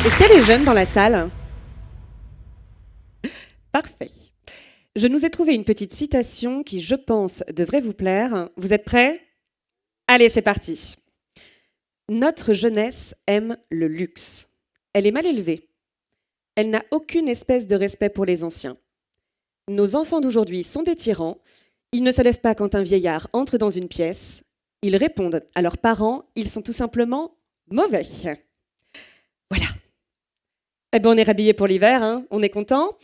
Est-ce qu'il y a des jeunes dans la salle? Parfait. Je nous ai trouvé une petite citation qui, je pense, devrait vous plaire. Vous êtes prêts? Allez, c'est parti. Notre jeunesse aime le luxe. Elle est mal élevée. Elle n'a aucune espèce de respect pour les anciens. Nos enfants d'aujourd'hui sont des tyrans. Ils ne se lèvent pas quand un vieillard entre dans une pièce. Ils répondent à leurs parents. Ils sont tout simplement mauvais. Voilà. Eh ben, on est rhabillé pour l'hiver, hein, on est content.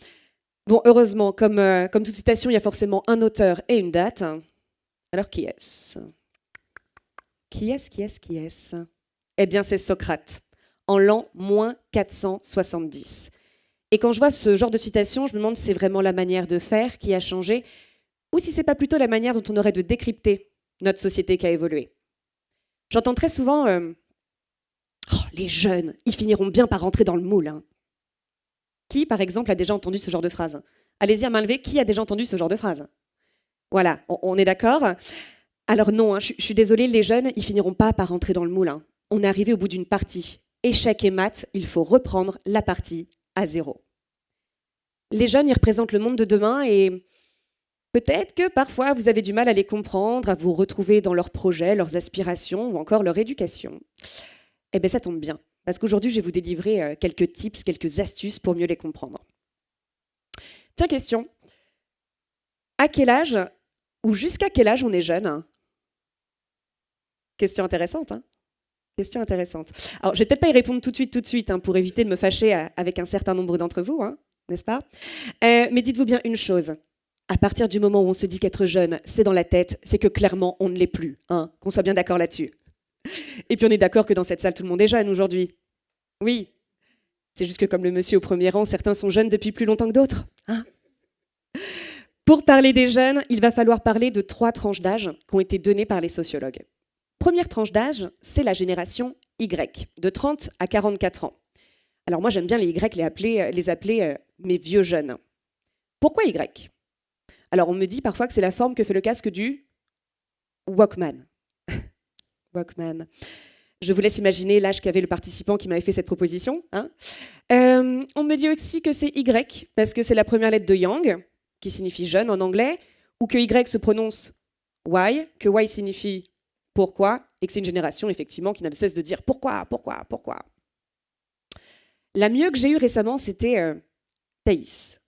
Bon, heureusement, comme toute citation, il y a forcément un auteur et une date. Alors, qui est-ce? Qui est-ce? Eh bien, c'est Socrate, en l'an -470. Et quand je vois ce genre de citation, je me demande si c'est vraiment la manière de faire qui a changé, ou si c'est pas plutôt la manière dont on aurait de décrypter notre société qui a évolué. J'entends très souvent oh, les jeunes, ils finiront bien par rentrer dans le moule. Hein. Qui, par exemple, a déjà entendu ce genre de phrase? Allez-y à main levée, qui a déjà entendu ce genre de phrase? Voilà, on est d'accord? Alors non, hein, je suis désolée, les jeunes, ils finiront pas par rentrer dans le moule. Hein. On est arrivé au bout d'une partie. Échec et maths, il faut reprendre la partie à zéro. Les jeunes, ils représentent le monde de demain et peut-être que parfois vous avez du mal à les comprendre, à vous retrouver dans leurs projets, leurs aspirations ou encore leur éducation. Eh bien, ça tombe bien. Parce qu'aujourd'hui, je vais vous délivrer quelques tips, quelques astuces pour mieux les comprendre. Tiens, question. À quel âge ou jusqu'à quel âge on est jeune? Question intéressante, hein? Question intéressante. Alors, je vais peut-être pas y répondre tout de suite, hein, pour éviter de me fâcher avec un certain nombre d'entre vous, hein, n'est-ce pas? Mais dites-vous bien une chose. À partir du moment où on se dit qu'être jeune, c'est dans la tête, c'est que clairement, on ne l'est plus, hein, qu'on soit bien d'accord là-dessus. Et puis on est d'accord que dans cette salle, tout le monde est jeune aujourd'hui. Oui, c'est juste que comme le monsieur au premier rang, certains sont jeunes depuis plus longtemps que d'autres. Hein. Pour parler des jeunes, il va falloir parler de 3 tranches d'âge qui ont été données par les sociologues. Première tranche d'âge, c'est la génération Y, de 30 à 44 ans. Alors moi, j'aime bien les Y les appeler mes vieux jeunes. Pourquoi Y? Alors on me dit parfois que c'est la forme que fait le casque du Walkman. Walkman. Je vous laisse imaginer l'âge qu'avait le participant qui m'avait fait cette proposition. Hein. On me dit aussi que c'est Y, parce que c'est la première lettre de Young, qui signifie jeune en anglais, ou que Y se prononce Y, que Y signifie pourquoi, et que c'est une génération, effectivement, qui n'a de cesse de dire pourquoi. La mieux que j'ai eue récemment, c'était Thaïs.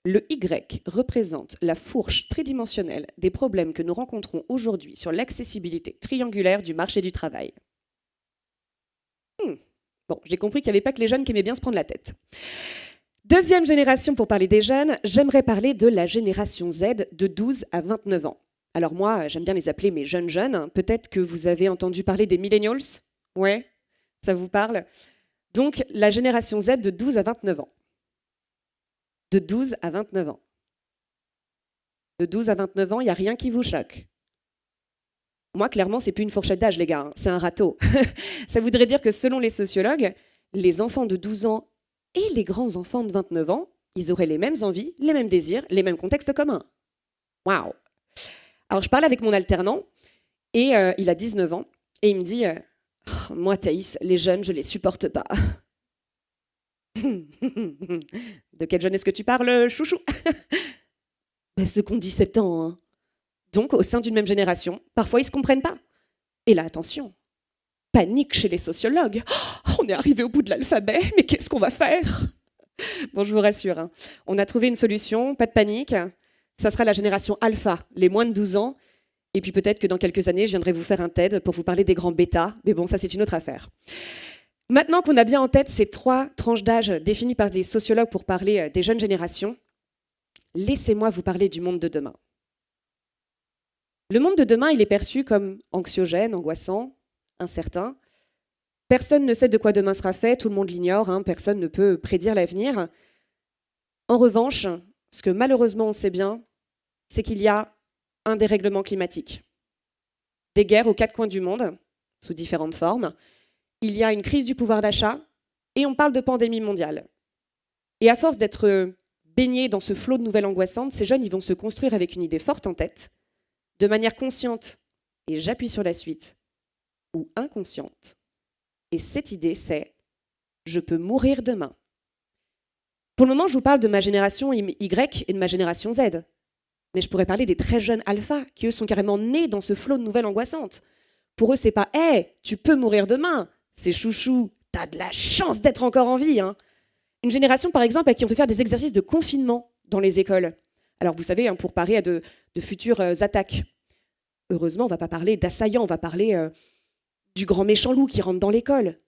Le Y représente la fourche tridimensionnelle des problèmes que nous rencontrons aujourd'hui sur l'accessibilité triangulaire du marché du travail. Bon, j'ai compris qu'il n'y avait pas que les jeunes qui aimaient bien se prendre la tête. Deuxième génération pour parler des jeunes, j'aimerais parler de la génération Z de 12 à 29 ans. Alors moi, j'aime bien les appeler mes jeunes. Peut-être que vous avez entendu parler des millennials. Ouais, ça vous parle? Donc, la génération Z de 12 à 29 ans. De 12 à 29 ans. De 12 à 29 ans, il n'y a rien qui vous choque. Moi, clairement, c'est plus une fourchette d'âge, les gars. Hein. C'est un râteau. Ça voudrait dire que selon les sociologues, les enfants de 12 ans et les grands enfants de 29 ans, ils auraient les mêmes envies, les mêmes désirs, les mêmes contextes communs. Waouh! Alors, je parle avec mon alternant, et il a 19 ans, et il me dit oh, moi, Thaïs, les jeunes, je les supporte pas. De quel jeune est-ce que tu parles, chouchou? Ben, ceux qui ont 17 ans. Hein. Donc, au sein d'une même génération, parfois, ils ne se comprennent pas. Et là, attention, panique chez les sociologues. Oh, on est arrivé au bout de l'alphabet, mais qu'est-ce qu'on va faire? Bon, je vous rassure, hein. On a trouvé une solution, pas de panique. Ça sera la génération alpha, les moins de 12 ans. Et puis peut-être que dans quelques années, je viendrai vous faire un TED pour vous parler des grands bêtas. Mais bon, ça, c'est une autre affaire. Maintenant qu'on a bien en tête ces 3 tranches d'âge définies par les sociologues pour parler des jeunes générations, laissez-moi vous parler du monde de demain. Le monde de demain, il est perçu comme anxiogène, angoissant, incertain. Personne ne sait de quoi demain sera fait, tout le monde l'ignore, hein, personne ne peut prédire l'avenir. En revanche, ce que malheureusement on sait bien, c'est qu'il y a un dérèglement climatique. Des guerres aux 4 coins du monde, sous différentes formes. Il y a une crise du pouvoir d'achat et on parle de pandémie mondiale. Et à force d'être baignés dans ce flot de nouvelles angoissantes, ces jeunes ils vont se construire avec une idée forte en tête, de manière consciente, et j'appuie sur la suite, ou inconsciente. Et cette idée, c'est « je peux mourir demain ». Pour le moment, je vous parle de ma génération Y et de ma génération Z. Mais je pourrais parler des très jeunes alpha, qui eux sont carrément nés dans ce flot de nouvelles angoissantes. Pour eux, c'est pas « hey, tu peux mourir demain », c'est « chouchou, t'as de la chance d'être encore en vie hein ». Une génération, par exemple, à qui on fait faire des exercices de confinement dans les écoles. Alors, vous savez, pour parer à de futures attaques. Heureusement, on ne va pas parler d'assaillants, on va parler du grand méchant loup qui rentre dans l'école.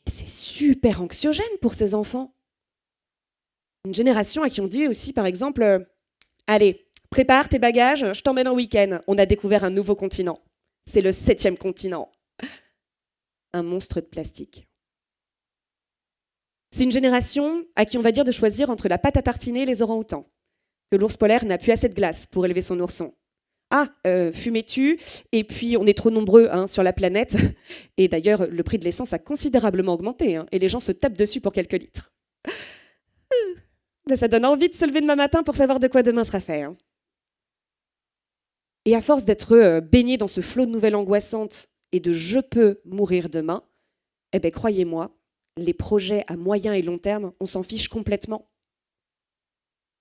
Mais c'est super anxiogène pour ces enfants. Une génération à qui on dit aussi, par exemple, allez, prépare tes bagages, je t'emmène en week-end. On a découvert un nouveau continent. C'est le 7e continent. Un monstre de plastique. C'est une génération à qui on va dire de choisir entre la pâte à tartiner et les orang-outans. Que l'ours polaire n'a plus assez de glace pour élever son ourson. Ah, fumée-tu, et puis on est trop nombreux sur la planète. Et d'ailleurs, le prix de l'essence a considérablement augmenté, et les gens se tapent dessus pour quelques litres. Ça donne envie de se lever demain matin pour savoir de quoi demain sera fait. Et à force d'être baigné dans ce flot de nouvelles angoissantes et de « je peux mourir demain », eh bien, croyez-moi, les projets à moyen et long terme, on s'en fiche complètement.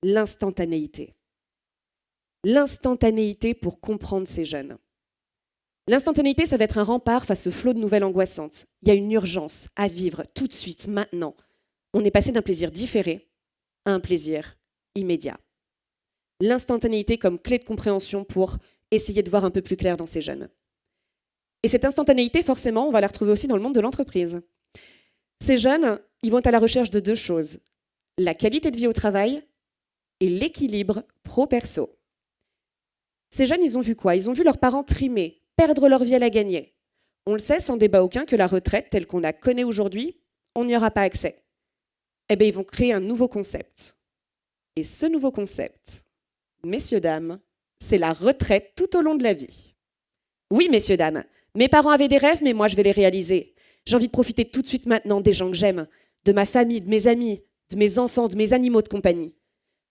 L'instantanéité. L'instantanéité pour comprendre ces jeunes. L'instantanéité, ça va être un rempart face au flot de nouvelles angoissantes. Il y a une urgence à vivre tout de suite, maintenant. On est passé d'un plaisir différé à un plaisir immédiat. L'instantanéité comme clé de compréhension pour essayer de voir un peu plus clair dans ces jeunes. Et cette instantanéité, forcément, on va la retrouver aussi dans le monde de l'entreprise. Ces jeunes, ils vont être à la recherche de 2 choses. La qualité de vie au travail et l'équilibre pro-perso. Ces jeunes, ils ont vu quoi? Ils ont vu leurs parents trimer, perdre leur vie à la gagner. On le sait sans débat aucun que la retraite, telle qu'on la connaît aujourd'hui, on n'y aura pas accès. Eh bien, ils vont créer un nouveau concept. Et ce nouveau concept, messieurs, dames, c'est la retraite tout au long de la vie. Oui, messieurs, dames, mes parents avaient des rêves, mais moi, je vais les réaliser. J'ai envie de profiter tout de suite maintenant des gens que j'aime, de ma famille, de mes amis, de mes enfants, de mes animaux de compagnie.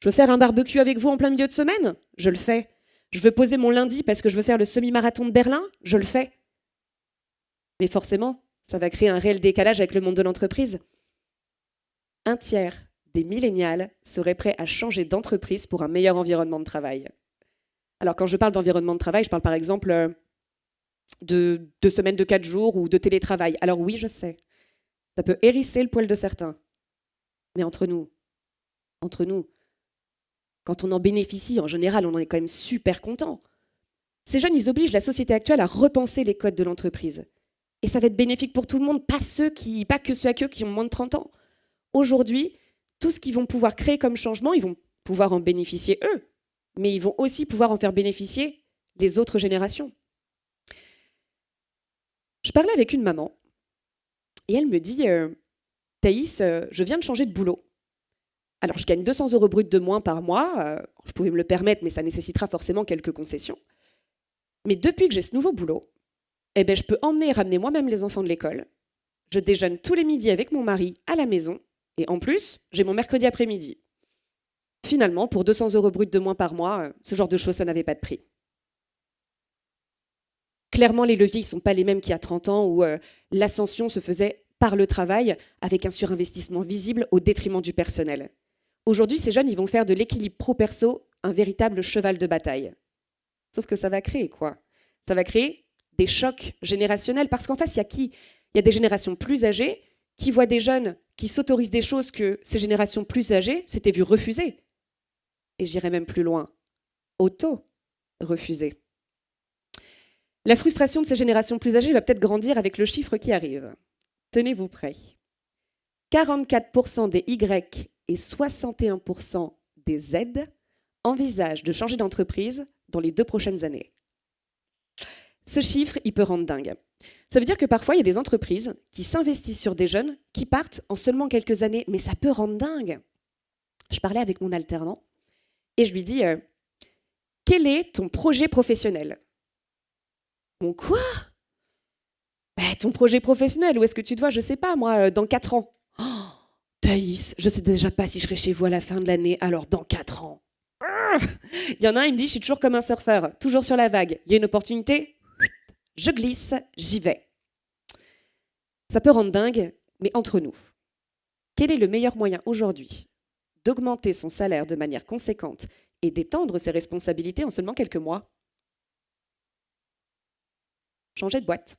Je veux faire un barbecue avec vous en plein milieu de semaine? Je le fais. Je veux poser mon lundi parce que je veux faire le semi-marathon de Berlin? Je le fais. Mais forcément, ça va créer un réel décalage avec le monde de l'entreprise. 1/3 des millénials seraient prêts à changer d'entreprise pour un meilleur environnement de travail. Alors, quand je parle d'environnement de travail, je parle par exemple de 2 semaines de 4 jours ou de télétravail. Alors oui, je sais, ça peut hérisser le poil de certains. Mais entre nous, quand on en bénéficie, en général, on en est quand même super content. Ces jeunes, ils obligent la société actuelle à repenser les codes de l'entreprise. Et ça va être bénéfique pour tout le monde, pas que ceux qui ont moins de 30 ans. Aujourd'hui, tout ce qu'ils vont pouvoir créer comme changement, ils vont pouvoir en bénéficier eux, mais ils vont aussi pouvoir en faire bénéficier les autres générations. Je parlais avec une maman et elle me dit « Thaïs, je viens de changer de boulot. Alors, je gagne 200 € bruts de moins par mois. Je pouvais me le permettre, mais ça nécessitera forcément quelques concessions. Mais depuis que j'ai ce nouveau boulot, je peux emmener et ramener moi-même les enfants de l'école. Je déjeune tous les midis avec mon mari à la maison. Et en plus, j'ai mon mercredi après-midi. Finalement, pour 200 € bruts de moins par mois, ce genre de choses, ça n'avait pas de prix. » Clairement, les leviers ne sont pas les mêmes qu'il y a 30 ans où l'ascension se faisait par le travail avec un surinvestissement visible au détriment du personnel. Aujourd'hui, ces jeunes, ils vont faire de l'équilibre pro-perso un véritable cheval de bataille. Sauf que ça va créer quoi? Ça va créer des chocs générationnels parce qu'en face, il y a qui? Il y a des générations plus âgées qui voient des jeunes qui s'autorisent des choses que ces générations plus âgées s'étaient vues refuser. Et j'irai même plus loin, auto-refuser. La frustration de ces générations plus âgées va peut-être grandir avec le chiffre qui arrive. Tenez-vous prêts. 44% des Y et 61% des Z envisagent de changer d'entreprise dans les 2 prochaines années. Ce chiffre, il peut rendre dingue. Ça veut dire que parfois, il y a des entreprises qui s'investissent sur des jeunes qui partent en seulement quelques années, mais ça peut rendre dingue. Je parlais avec mon alternant et je lui dis « Quel est ton projet professionnel ?» Bon, quoi? Ton projet professionnel, où est-ce que tu te vois? Je sais pas, moi, dans 4 ans. Oh, Thaïs, je sais déjà pas si je serai chez vous à la fin de l'année, alors dans 4 ans. Il y en a un, il me dit, je suis toujours comme un surfeur, toujours sur la vague. Il y a une opportunité, je glisse, j'y vais. Ça peut rendre dingue, mais entre nous, quel est le meilleur moyen aujourd'hui d'augmenter son salaire de manière conséquente et d'étendre ses responsabilités en seulement quelques mois? Changer de boîte.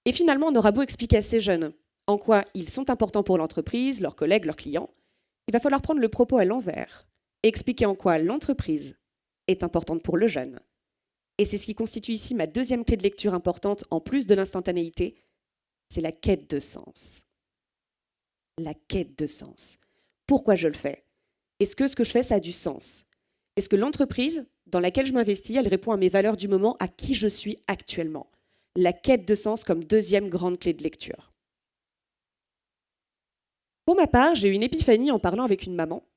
Et finalement, on aura beau expliquer à ces jeunes en quoi ils sont importants pour l'entreprise, leurs collègues, leurs clients, il va falloir prendre le propos à l'envers et expliquer en quoi l'entreprise est importante pour le jeune. Et c'est ce qui constitue ici ma deuxième clé de lecture importante, en plus de l'instantanéité, c'est la quête de sens. La quête de sens. Pourquoi je le fais? Est-ce que ce que je fais, ça a du sens? Est-ce que l'entreprise dans laquelle je m'investis, elle répond à mes valeurs du moment, à qui je suis actuellement? La quête de sens comme deuxième grande clé de lecture. Pour ma part, j'ai eu une épiphanie en parlant avec une maman,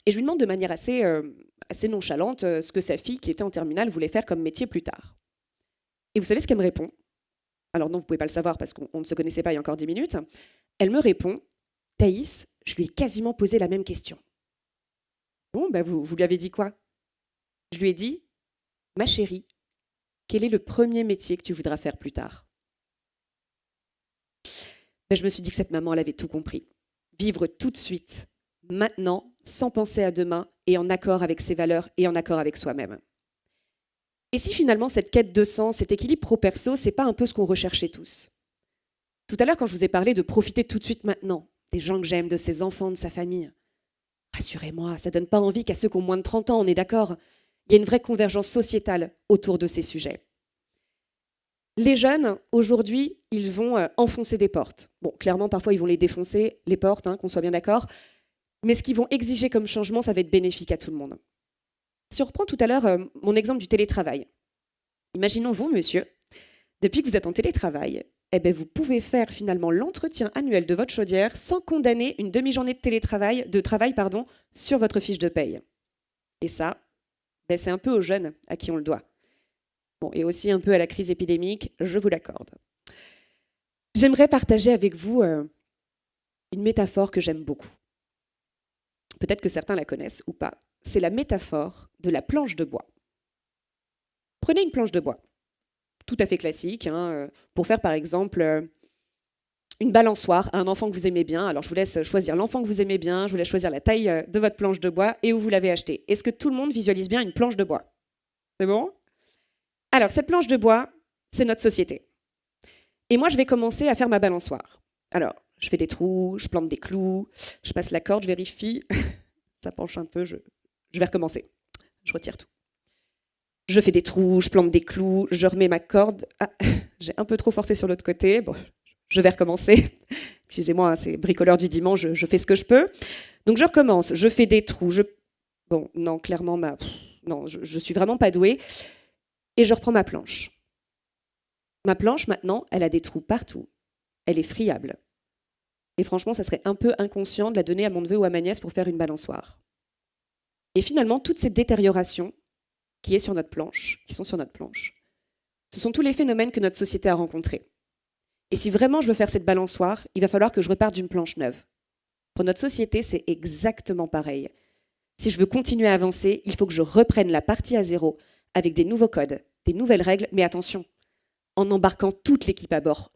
et je lui demande de manière assez nonchalante ce que sa fille, qui était en terminale, voulait faire comme métier plus tard. Et vous savez ce qu'elle me répond? Alors non, vous ne pouvez pas le savoir parce qu'on ne se connaissait pas il y a encore 10 minutes. Elle me répond, Thaïs, je lui ai quasiment posé la même question. Bon, vous lui avez dit quoi? Je lui ai dit, ma chérie, quel est le premier métier que tu voudras faire plus tard? Je me suis dit que cette maman, elle avait tout compris. Vivre tout de suite, maintenant, sans penser à demain, et en accord avec ses valeurs et en accord avec soi-même. Et si finalement cette quête de sens, cet équilibre pro-perso, c'est pas un peu ce qu'on recherchait tous? Tout à l'heure, quand je vous ai parlé de profiter tout de suite maintenant, des gens que j'aime, de ses enfants, de sa famille, rassurez-moi, ça donne pas envie qu'à ceux qui ont moins de 30 ans, on est d'accord? Il y a une vraie convergence sociétale autour de ces sujets. Les jeunes, aujourd'hui, ils vont enfoncer des portes. Bon, clairement, parfois, ils vont les défoncer, les portes, qu'on soit bien d'accord. Mais ce qu'ils vont exiger comme changement, ça va être bénéfique à tout le monde. Si on reprend tout à l'heure mon exemple du télétravail. Imaginons vous, monsieur, depuis que vous êtes en télétravail, vous pouvez faire finalement l'entretien annuel de votre chaudière sans condamner une demi-journée de travail sur votre fiche de paye. Et ça, c'est un peu aux jeunes à qui on le doit. Bon, et aussi un peu à la crise épidémique, je vous l'accorde. J'aimerais partager avec vous une métaphore que j'aime beaucoup. Peut-être que certains la connaissent ou pas. C'est la métaphore de la planche de bois. Prenez une planche de bois, tout à fait classique, pour faire par exemple une balançoire à un enfant que vous aimez bien. Alors je vous laisse choisir l'enfant que vous aimez bien, je vous laisse choisir la taille de votre planche de bois et où vous l'avez achetée. Est-ce que tout le monde visualise bien une planche de bois? C'est bon? Alors, cette planche de bois, c'est notre société. Et moi, je vais commencer à faire ma balançoire. Alors, je fais des trous, je plante des clous, je passe la corde, je vérifie. Ça penche un peu, je vais recommencer. Je retire tout. Je fais des trous, je plante des clous, je remets ma corde. Ah, j'ai un peu trop forcé sur l'autre côté. Bon, je vais recommencer. Excusez-moi, c'est bricoleur du dimanche, je fais ce que je peux. Donc, je recommence, je fais des trous. Bon, non, clairement, non, je suis vraiment pas douée. Et je reprends ma planche. Ma planche, maintenant, elle a des trous partout. Elle est friable. Et franchement, ça serait un peu inconscient de la donner à mon neveu ou à ma nièce pour faire une balançoire. Et finalement, toutes ces détériorations qui sont sur notre planche, ce sont tous les phénomènes que notre société a rencontrés. Et si vraiment je veux faire cette balançoire, il va falloir que je reparte d'une planche neuve. Pour notre société, c'est exactement pareil. Si je veux continuer à avancer, il faut que je reprenne la partie à zéro, avec des nouveaux codes, des nouvelles règles, mais attention, en embarquant toute l'équipe à bord.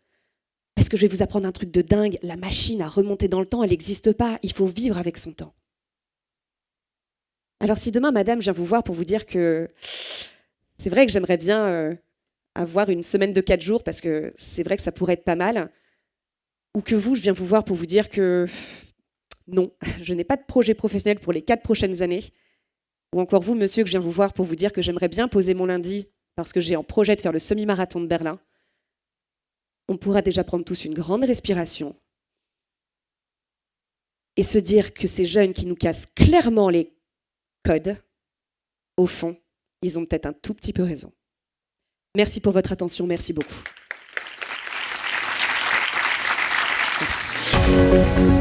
Est-ce que je vais vous apprendre un truc de dingue? La machine à remonter dans le temps, elle n'existe pas, il faut vivre avec son temps. Alors si demain, madame, je viens vous voir pour vous dire que c'est vrai que j'aimerais bien avoir une semaine de 4 jours, parce que c'est vrai que ça pourrait être pas mal, ou que je viens vous voir pour vous dire que non, je n'ai pas de projet professionnel pour les 4 prochaines années, ou encore vous, monsieur, que je viens vous voir pour vous dire que j'aimerais bien poser mon lundi parce que j'ai en projet de faire le semi-marathon de Berlin, on pourra déjà prendre tous une grande respiration et se dire que ces jeunes qui nous cassent clairement les codes, au fond, ils ont peut-être un tout petit peu raison. Merci pour votre attention, merci beaucoup. Merci.